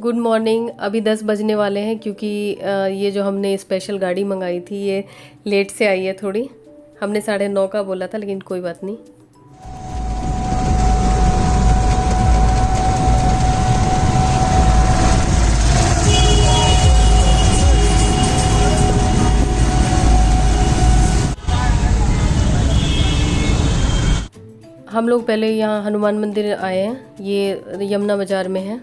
Good morning. अभी 10 बजने वाले हैं क्योंकि ये जो हमने स्पेशल गाड़ी मंगाई थी ये लेट से आई है थोड़ी। हमने 9:30 का बोला था लेकिन कोई बात नहीं। हम लोग पहले यहाँ हनुमान मंदिर आए हैं, ये यमुना बाज़ार में है।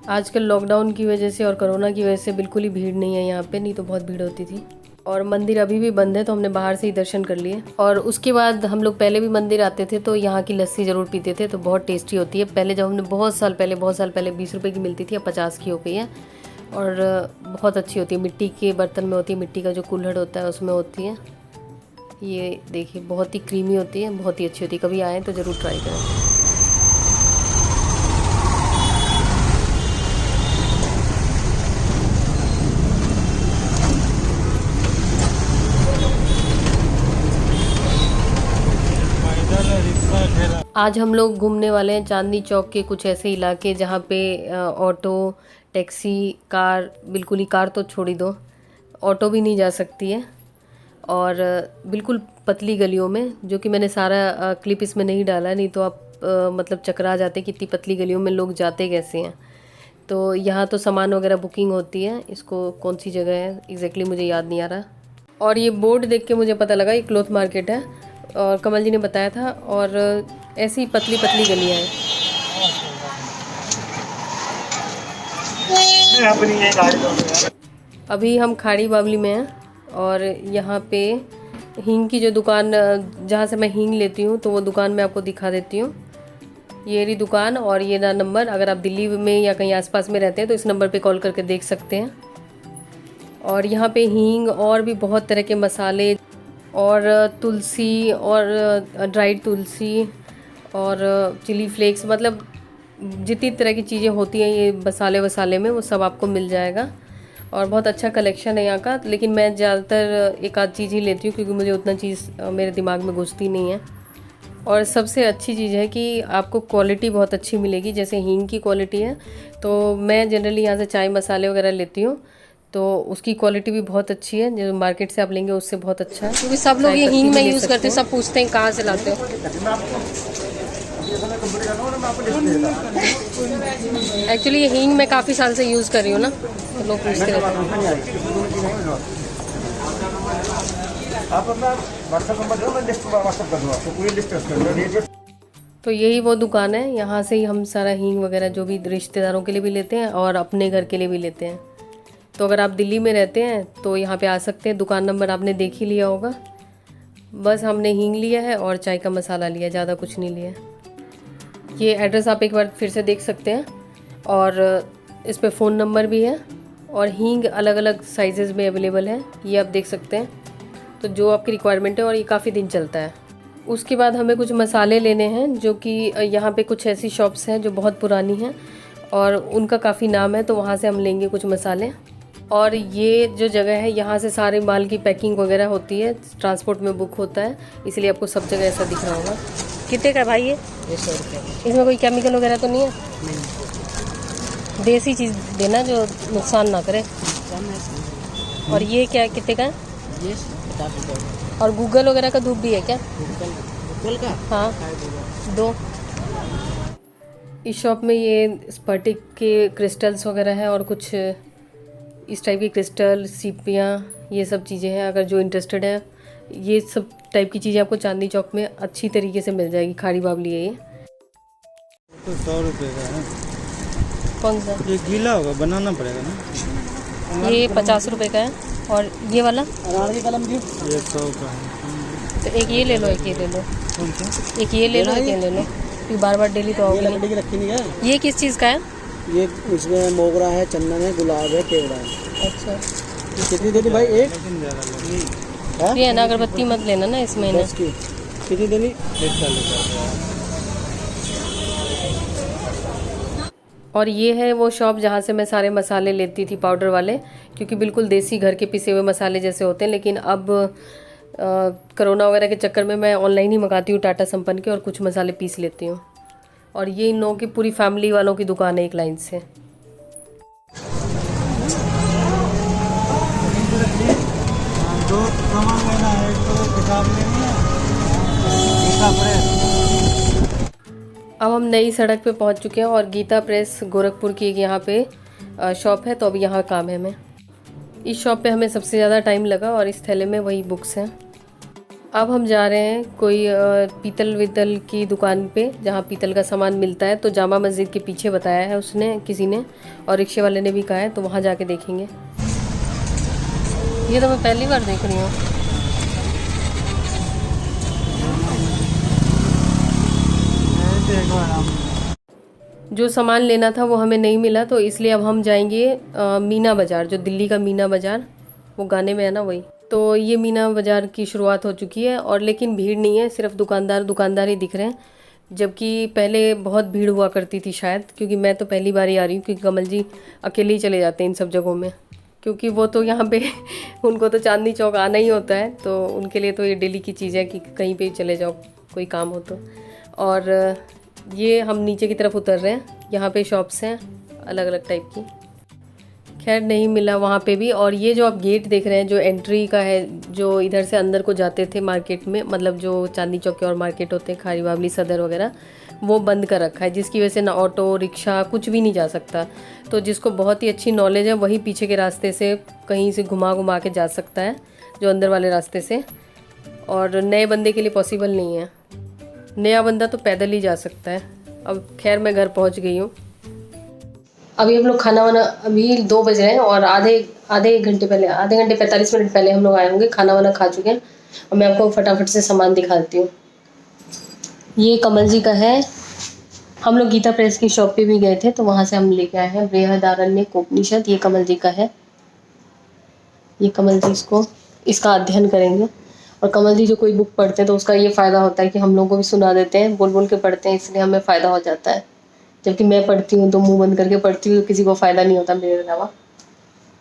आजकल लॉकडाउन की वजह से और कोरोना की वजह से बिल्कुल ही भीड़ नहीं है यहाँ पे, नहीं तो बहुत भीड़ होती थी। और मंदिर अभी भी बंद है तो हमने बाहर से ही दर्शन कर लिए। और उसके बाद हम लोग पहले भी मंदिर आते थे तो यहाँ की लस्सी ज़रूर पीते थे, तो बहुत टेस्टी होती है। पहले जब हमने बहुत साल पहले 20 रुपये की मिलती थी, अब 50 की हो गई है और बहुत अच्छी होती है। मिट्टी के बर्तन में होती है, मिट्टी का जो कुल्हड़ होता है उसमें होती है। ये देखिए बहुत ही क्रीमी होती है, बहुत ही अच्छी होती है। कभी आएँ तो ज़रूर ट्राई करें। आज हम लोग घूमने वाले हैं चांदनी चौक के कुछ ऐसे इलाके जहाँ पे ऑटो, टैक्सी, कार, बिल्कुल ही कार तो छोड़ ही दो, ऑटो भी नहीं जा सकती है। और बिल्कुल पतली गलियों में, जो कि मैंने सारा क्लिप इसमें नहीं डाला, नहीं तो आप मतलब चकरा जाते कि इतनी पतली गलियों में लोग जाते कैसे हैं। तो यहाँ तो सामान वगैरह बुकिंग होती है। इसको कौन सी जगह है एग्जैक्टली मुझे याद नहीं आ रहा। और ये बोर्ड देख के मुझे पता लगा ये क्लॉथ मार्केट है, और कमल जी ने बताया था। और ऐसी पतली पतली गलियाँ हैं। अभी हम खाड़ी बावली में हैं और यहाँ पे हींग की जो दुकान, जहाँ से मैं हींग लेती हूँ, तो वो दुकान मैं आपको दिखा देती हूँ। ये रही दुकान और ये ना नंबर। अगर आप दिल्ली में या कहीं आसपास में रहते हैं तो इस नंबर पे कॉल करके देख सकते हैं। और यहाँ पे हींग और भी बहुत तरह के मसाले और तुलसी और ड्राइड तुलसी और चिली फ्लेक्स, मतलब जितनी तरह की चीज़ें होती हैं ये मसाले वसाले में, वो सब आपको मिल जाएगा। और बहुत अच्छा कलेक्शन है यहाँ का। लेकिन मैं ज़्यादातर एक आध चीज़ ही लेती हूँ क्योंकि मुझे उतना चीज़ मेरे दिमाग में घुसती नहीं है। और सबसे अच्छी चीज़ है कि आपको क्वालिटी बहुत अच्छी मिलेगी। जैसे हींग की क्वालिटी है तो मैं जनरली यहाँ से चाय मसाले वगैरह लेती हूँ, तो उसकी क्वालिटी भी बहुत अच्छी है। जो मार्केट से आप लेंगे उससे बहुत अच्छा है। क्योंकि सब लोग ये हींग में यूज़ करते हैं, सब पूछते हैं कहाँ से लाते हो। एक्चुअली ये हींग मैं काफ़ी साल से यूज़ कर रही हूँ ना, तो लोग पूछते रहते हैं। आप अपना व्हाट्सएप नंबर दो, मैं लिस्ट व्हाट्सएप कर दूँगा आपको, पूरी लिस्ट है। तो यही वो दुकान है, यहाँ से ही हम सारा हींग वगैरह जो भी रिश्तेदारों के लिए भी लेते हैं और अपने घर के लिए भी लेते हैं। तो अगर आप दिल्ली में रहते हैं तो यहाँ पे आ सकते हैं। दुकान नंबर आपने देख ही लिया होगा। बस हमने हींग लिया है और चाय का मसाला लिया, ज़्यादा कुछ नहीं लिया। ये एड्रेस आप एक बार फिर से देख सकते हैं और इस पे फ़ोन नंबर भी है। और हींग अलग अलग साइजेस में अवेलेबल है, ये आप देख सकते हैं। तो जो आपकी रिक्वायरमेंट है, और ये काफ़ी दिन चलता है। उसके बाद हमें कुछ मसाले लेने हैं, जो कि यहाँ पे कुछ ऐसी शॉप्स हैं जो बहुत पुरानी हैं और उनका काफ़ी नाम है, तो वहाँ से हम लेंगे कुछ मसाले। और ये जो जगह है यहाँ से सारे माल की पैकिंग वगैरह होती है, ट्रांसपोर्ट में बुक होता है, इसलिए आपको सब जगह ऐसा दिख रहा होगा। कितने का भाई ये 100 रुपये। इसमें कोई केमिकल वगैरह तो नहीं है? नहीं। देसी चीज़ देना जो नुकसान ना करे। और ये क्या कितने का है? ये 50 रुपये। और गूगल वगैरह का धूप भी है क्या? गूगल का? हाँ 2। इस शॉप में ये स्पर्टिक के क्रिस्टल्स वगैरह हैं और कुछ इस टाइप की क्रिस्टल, सीपियाँ, ये सब चीज़ें हैं। अगर जो इंटरेस्टेड है, ये सब टाइप की चीज़ें आपको चांदनी चौक में अच्छी तरीके से मिल जाएगी। खाड़ी बावली है ये। तो 100 रुपये का है। कौन सा? ये गीला होगा, बनाना पड़ेगा ना। ये 50 रुपये का है। और ये वाला ये 100 का है। तो एक ये ले लो, एक ये ले लो। कौन सा? एक ये ले लो, एक ये ले लो, क्योंकि बार बार डेली तो आओगे नहीं। रखी नहीं है। ये किस चीज़ का है? ये इसमें मोगरा है, चंदन है, गुलाब है, केवड़ा है। अच्छा, कितनी देनी भाई? एक ये है ना, अगरबत्ती मत लेना ना इस महीने। कितनी देनी? 140। और ये है वो शॉप जहाँ से मैं सारे मसाले लेती थी, पाउडर वाले, क्योंकि बिल्कुल देसी घर के पिसे हुए मसाले जैसे होते हैं। लेकिन अब कोरोना वगैरह के चक्कर में मैं ऑनलाइन ही मंगाती हूँ टाटा संपन्न के, और कुछ मसाले पीस लेती हूँ। और ये इन लोगों की पूरी फैमिली वालों की दुकान है एक लाइन से। दो सामान लेना है, एक तो किताब लेनी है, गीता प्रेस। अब हम नई सड़क पे पहुंच चुके हैं और गीता प्रेस गोरखपुर की एक यहाँ पे शॉप है, तो अभी यहाँ काम है हमें। इस शॉप पे हमें सबसे ज़्यादा टाइम लगा और इस थैले में वही बुक्स हैं। अब हम जा रहे हैं कोई पीतल वितल की दुकान पे जहाँ पीतल का सामान मिलता है। तो जामा मस्जिद के पीछे बताया है उसने किसी ने, और रिक्शे वाले ने भी कहा है, तो वहाँ जाके देखेंगे। ये तो मैं पहली बार देख रही हूँ। जो सामान लेना था वो हमें नहीं मिला, तो इसलिए अब हम जाएंगे मीना बाज़ार, जो दिल्ली का मीना बाज़ार, वो गाने में है ना वही। तो ये मीना बाज़ार की शुरुआत हो चुकी है, और लेकिन भीड़ नहीं है, सिर्फ दुकानदार ही दिख रहे हैं। जबकि पहले बहुत भीड़ हुआ करती थी शायद, क्योंकि मैं तो पहली बार ही आ रही हूँ, क्योंकि कमल जी अकेले ही चले जाते हैं इन सब जगहों में, क्योंकि वो तो यहाँ पे उनको तो चांदनी चौक आना ही होता है, तो उनके लिए तो ये डेली की चीज़ है कि कहीं पे चले जाओ कोई काम हो तो। और ये हम नीचे की तरफ उतर रहे हैं, यहाँ पे शॉप्स हैं अलग अलग टाइप की। खैर नहीं मिला वहाँ पे भी। और ये जो आप गेट देख रहे हैं जो एंट्री का है, जो इधर से अंदर को जाते थे मार्केट में, मतलब जो चांदनी चौक के और मार्केट होते हैं, खारी बावली सदर वगैरह, वो बंद कर रखा है, जिसकी वजह से ना ऑटो रिक्शा कुछ भी नहीं जा सकता। तो जिसको बहुत ही अच्छी नॉलेज है वही पीछे के रास्ते से कहीं से घुमा के जा सकता है, जो अंदर वाले रास्ते से। और नए बंदे के लिए पॉसिबल नहीं है, नया बंदा तो पैदल ही जा सकता है। अब खैर मैं घर पहुंच गई हूँ। अभी हम लोग खाना वाना, अभी 2 बज रहे हैं और आधे घंटे 45 मिनट पहले हम लोग आए होंगे, खाना वाना खा चुके हैं। और मैं आपको फटाफट से सामान दिखाती हूँ। ये कमल जी का है। हम लोग गीता प्रेस की शॉप पे भी गए थे, तो वहाँ से हम लेके आए हैं बृहदारण्यक उपनिषद। ये कमल जी का है। ये कमल जी इसका अध्ययन करेंगे। और कमल जी जो कोई बुक पढ़ते हैं तो उसका ये फ़ायदा होता है कि हम लोगों को भी सुना देते हैं, बोल बोल के पढ़ते हैं, इसलिए हमें फ़ायदा हो जाता है। जबकि मैं पढ़ती हूँ तो मुंह बंद करके पढ़ती हूँ, किसी को फ़ायदा नहीं होता मेरे अलावा।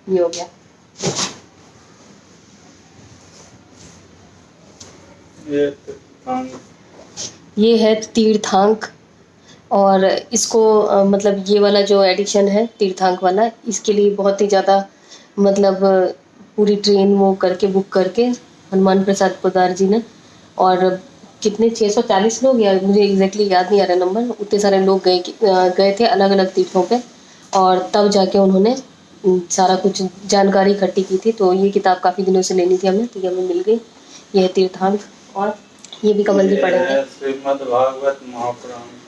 ये हो गया। ये है तीर्थांक। और इसको मतलब ये वाला जो एडिशन है तीर्थांक वाला, इसके लिए बहुत ही ज़्यादा मतलब पूरी ट्रेन वो करके बुक करके हनुमान प्रसाद पोद्दार जी ने, और कितने 640 लोग, या मुझे एग्जैक्टली याद नहीं आ रहा नंबर, उतने सारे लोग गए थे अलग अलग तीर्थों पे, और तब जाके उन्होंने सारा कुछ जानकारी इकट्ठी की थी। तो ये किताब काफ़ी दिनों से लेनी थी हमें, तो ये हमें मिल गई। ये है तीर्थांक। और ये भी कमल जी पढ़ेंगे। श्रीमद् भागवत महापुराण।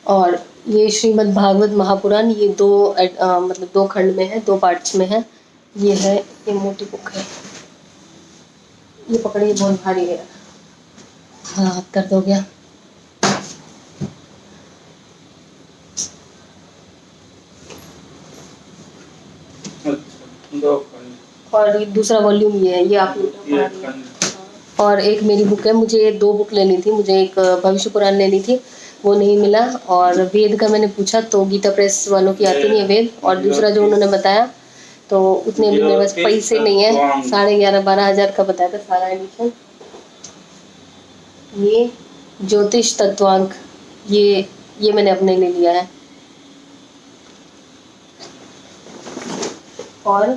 और ये श्रीमद् भागवत महापुराण, ये मतलब 2 खंड में है, 2 पार्ट्स में है। ये है, ये मोटी बुक है, ये पकड़िए, बहुत भारी है। हाँ, हाथ दर्द हो गया। और ये दूसरा वॉल्यूम ये है, ये आप। और एक मेरी बुक है, मुझे 2 बुक लेनी थी। मुझे एक भविष्य पुराण लेनी थी, वो नहीं मिला। और वेद का मैंने पूछा तो गीता प्रेस वालों की आती नहीं है वेद। और दूसरा जो उन्होंने बताया तो उतने भी मेरे पास पैसे नहीं है, 11,500-12 हज़ार का बताया था सारा एडिशन। ये ज्योतिष तत्वांक, ये मैंने अपने ले लिया है। और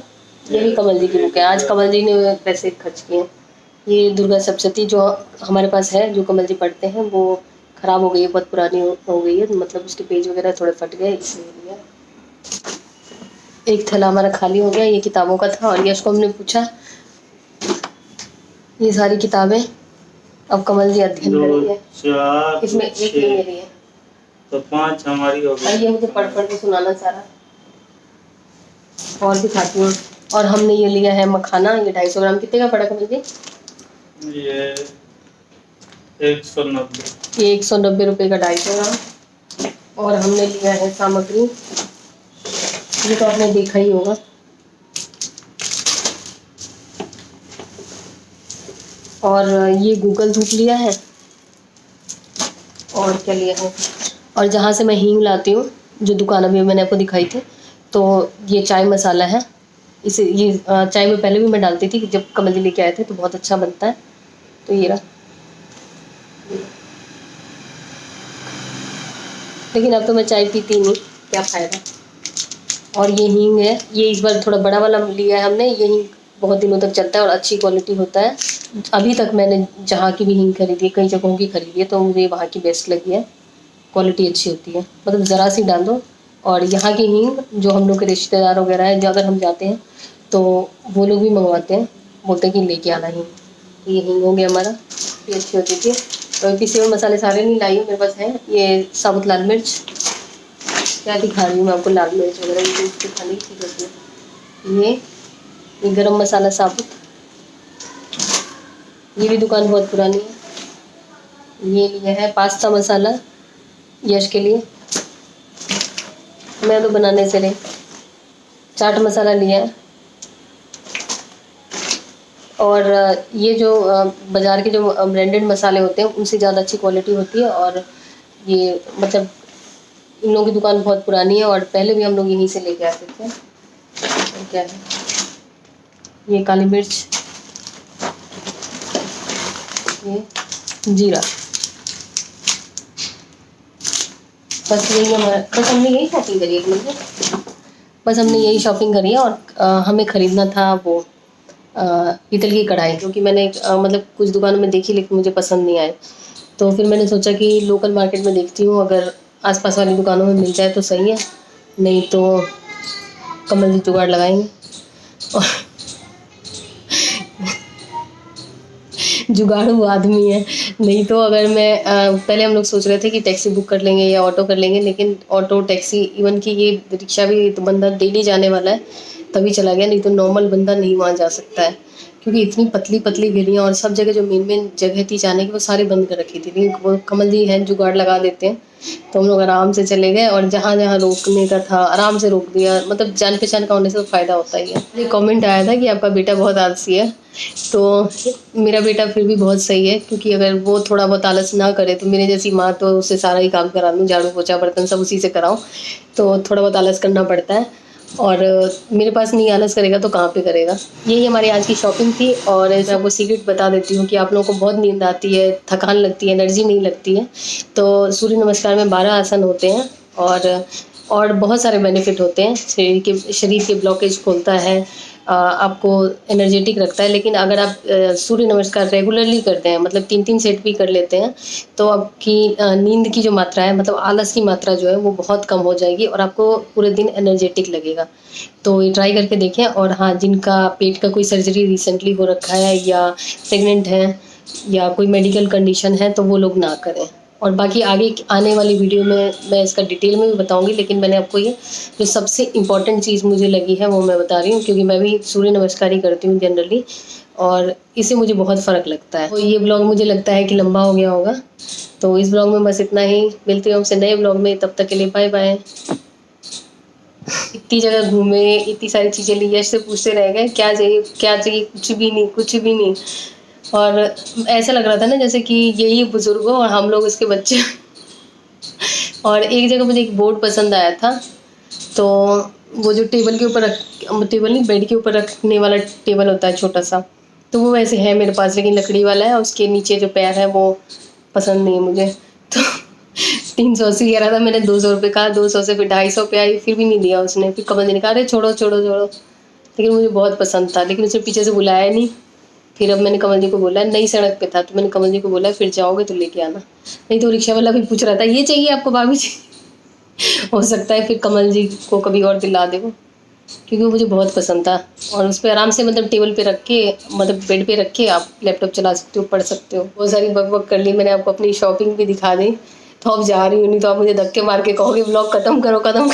ये भी कमल जी की बुक है। आज कमल जी ने पैसे खर्च किए। ये दुर्गा सप्तशती जो हमारे पास है, जो कमल जी पढ़ते हैं, वो ख़राब हो गई है, बहुत पुरानी हो गई है, मतलब उसके पेज वगैरह थोड़े फट गए, इसलिए। एक थैला हमारा खाली हो गया, ये किताबों का था। और यश को हमने पूछा, ये सारी किताबें अब कमल जी अध्ययन करेंगे। इसमें एक ये मेरी है, तो 5 हमारी हो गई। ये मुझे पढ़ के सुनाना सारा। और दिखाती हूँ। और हमने ये लिया है मखाना, ये 250 ग्राम। कितने का पड़ा कमल जी? ये 190। ये 190 रुपये का 250 ग्राम। और हमने लिया है सामग्री, ये तो आपने देखा ही होगा। और ये गूगल धूप लिया है। और क्या लिया है? और जहाँ से मैं हींग लाती हूँ, जो दुकान अभी मैंने आपको दिखाई थी, तो ये चाय मसाला है। ये चाय में पहले भी मैं डालती थी, जब कमल जी लेके आए थे, तो बहुत अच्छा बनता है। तो ये रहा। लेकिन अब तो मैं चाय पीती नहीं, क्या फ़ायदा। और ये हींग है, ये इस बार थोड़ा बड़ा वाला लिया है हमने। ये हींग बहुत दिनों तक चलता है और अच्छी क्वालिटी होता है। अभी तक मैंने जहाँ की भी हींग खरीदी है, कई जगहों की खरीदी है, तो मुझे वहाँ की बेस्ट लगी है। क्वालिटी अच्छी होती है, मतलब ज़रा सी डाल दो। और यहाँ की हींग जो हम लोग के रिश्तेदार वगैरह हैं, जो अगर हम जाते हैं तो वो लोग भी मंगवाते हैं, बोलते हैं कि लेके आना हींग। ये हींग हो गया हमारा, ये अच्छी होती थी। तो पिसे हुए मसाले सारे नहीं लाई हूँ, मेरे पास हैं। ये साबुत लाल मिर्च, क्या दिखा रही हूँ मैं आपको, लाल मिर्च वगैरह ये दिखाने की चीज़ होती है। ये गरम मसाला साबुत, ये भी दुकान बहुत पुरानी है। ये लिया है पास्ता मसाला यश के लिए, मैं तो बनाने से रही। चाट मसाला लिया है। और ये जो बाज़ार के जो ब्रांडेड मसाले होते हैं उनसे ज़्यादा अच्छी क्वालिटी होती है। और ये मतलब इन लोगों की दुकान बहुत पुरानी है और पहले भी हम लोग यहीं से लेके आते थे। और क्या है, ये काली मिर्च, ये जीरा, बस यही हमारा, बस हमने यही शॉपिंग करी है। बस हमने यही शॉपिंग करी है। और हमें ख़रीदना था वो पीतल की कढ़ाई, क्योंकि मैंने मतलब कुछ दुकानों में देखी लेकिन मुझे पसंद नहीं आए। तो फिर मैंने सोचा कि लोकल मार्केट में देखती हूँ, अगर आसपास वाली दुकानों में मिल जाए तो सही है, नहीं तो कमल जी जुगाड़ लगाएंगे। जुगाड़ू आदमी है। नहीं तो अगर मैं पहले हम लोग सोच रहे थे कि टैक्सी बुक कर लेंगे या ऑटो कर लेंगे, लेकिन ऑटो टैक्सी इवन कि ये रिक्शा भी तो बंदा डेली जाने वाला है तभी चला गया, नहीं तो नॉर्मल बंदा नहीं वहाँ जा सकता है, क्योंकि इतनी पतली पतली गलियाँ और सब जगह जो मेन जगह थी जाने की वो सारी बंद कर रखी थी। लेकिन वो कमल जी हैं जुगाड़ लगा देते हैं, तो हम लोग आराम से चले गए और जहाँ जहाँ रोकने का था आराम से रोक दिया। मतलब जान पहचान का होने से तो फ़ायदा होता ही है। एक कमेंट आया था कि आपका बेटा बहुत आलसी है, तो मेरा बेटा फिर भी बहुत सही है, क्योंकि अगर वो थोड़ा बहुत आलस ना करे तो मेरे जैसी माँ तो उससे सारा ही काम करा दूँ, झाड़ू पोछा बर्तन सब उसी से कराऊँ, तो थोड़ा बहुत आलस करना पड़ता है। और मेरे पास नहीं आलस करेगा तो कहाँ पे करेगा। यही हमारी आज की शॉपिंग थी। और मैं आपको सीक्रेट बता देती हूँ कि आप लोगों को बहुत नींद आती है, थकान लगती है, एनर्जी नहीं लगती है, तो सूर्य नमस्कार में 12 आसन होते हैं और बहुत सारे बेनिफिट होते हैं। शरीर के ब्लॉकेज खोलता है, आपको एनर्जेटिक रखता है। लेकिन अगर आप सूर्य नमस्कार रेगुलरली करते हैं, मतलब 3-3 सेट भी कर लेते हैं, तो आपकी नींद की जो मात्रा है, मतलब आलस की मात्रा जो है वो बहुत कम हो जाएगी और आपको पूरे दिन एनर्जेटिक लगेगा। तो ये ट्राई करके देखें। और हाँ, जिनका पेट का कोई सर्जरी रिसेंटली हो रखा है या प्रेग्नेंट हैं या कोई मेडिकल कंडीशन है तो वो लोग ना करें। और बाकी आगे आने वाली वीडियो में मैं इसका डिटेल में भी बताऊंगी, लेकिन मैंने आपको ये जो सबसे इम्पॉर्टेंट चीज़ मुझे लगी है वो मैं बता रही हूँ, क्योंकि मैं भी सूर्य नमस्कार ही करती हूँ जनरली और इससे मुझे बहुत फ़र्क लगता है। तो ये ब्लॉग मुझे लगता है कि लंबा हो गया होगा, तो इस ब्लॉग में बस इतना ही। मिलती हूँ हमसे नए ब्लॉग में, तब तक के लिए बाय बाय। इतनी जगह घूमे, इतनी सारी चीज़ें ली, यश से पूछते रह गए क्या चाहिए क्या चाहिए, कुछ भी नहीं, कुछ भी नहीं। और ऐसा लग रहा था ना जैसे कि यही बुजुर्ग हो और हम लोग इसके बच्चे। और एक जगह मुझे एक बोर्ड पसंद आया था, तो वो जो टेबल के ऊपर टेबल नहीं, बेड के ऊपर रखने वाला टेबल होता है छोटा सा, तो वो वैसे है मेरे पास, लेकिन लकड़ी वाला है, उसके नीचे जो पैर है वो पसंद नहीं है मुझे। तो 380 कह रहा था, मैंने 200 रुपये कहा, 200 से फिर 250 पे आई, फिर भी नहीं दिया उसने। फिर कमल जी ने कहा अरे छोड़ो छोड़ो छोड़ो, लेकिन मुझे बहुत पसंद था, लेकिन उसने पीछे से बुलाया नहीं। फिर अब मैंने कमल जी को बोला, नई सड़क पे था, तो मैंने कमल जी को बोला फिर जाओगे तो लेके आना, नहीं तो रिक्शा वाला भी पूछ रहा था ये चाहिए आपको भाभी जी। हो सकता है फिर कमल जी को कभी और दिला दे वो, क्योंकि वो मुझे बहुत पसंद था। और उस पर आराम से मतलब टेबल पे रख के, मतलब बेड पे रख के आप लैपटॉप चला सकते हो, पढ़ सकते हो। बहुत सारी बक कर ली मैंने, आपको अपनी शॉपिंग भी दिखा दी, तो अब जा रही हूँ, नहीं तो आप मुझे धक्के मार के कहोगे ब्लॉग खत्म करो।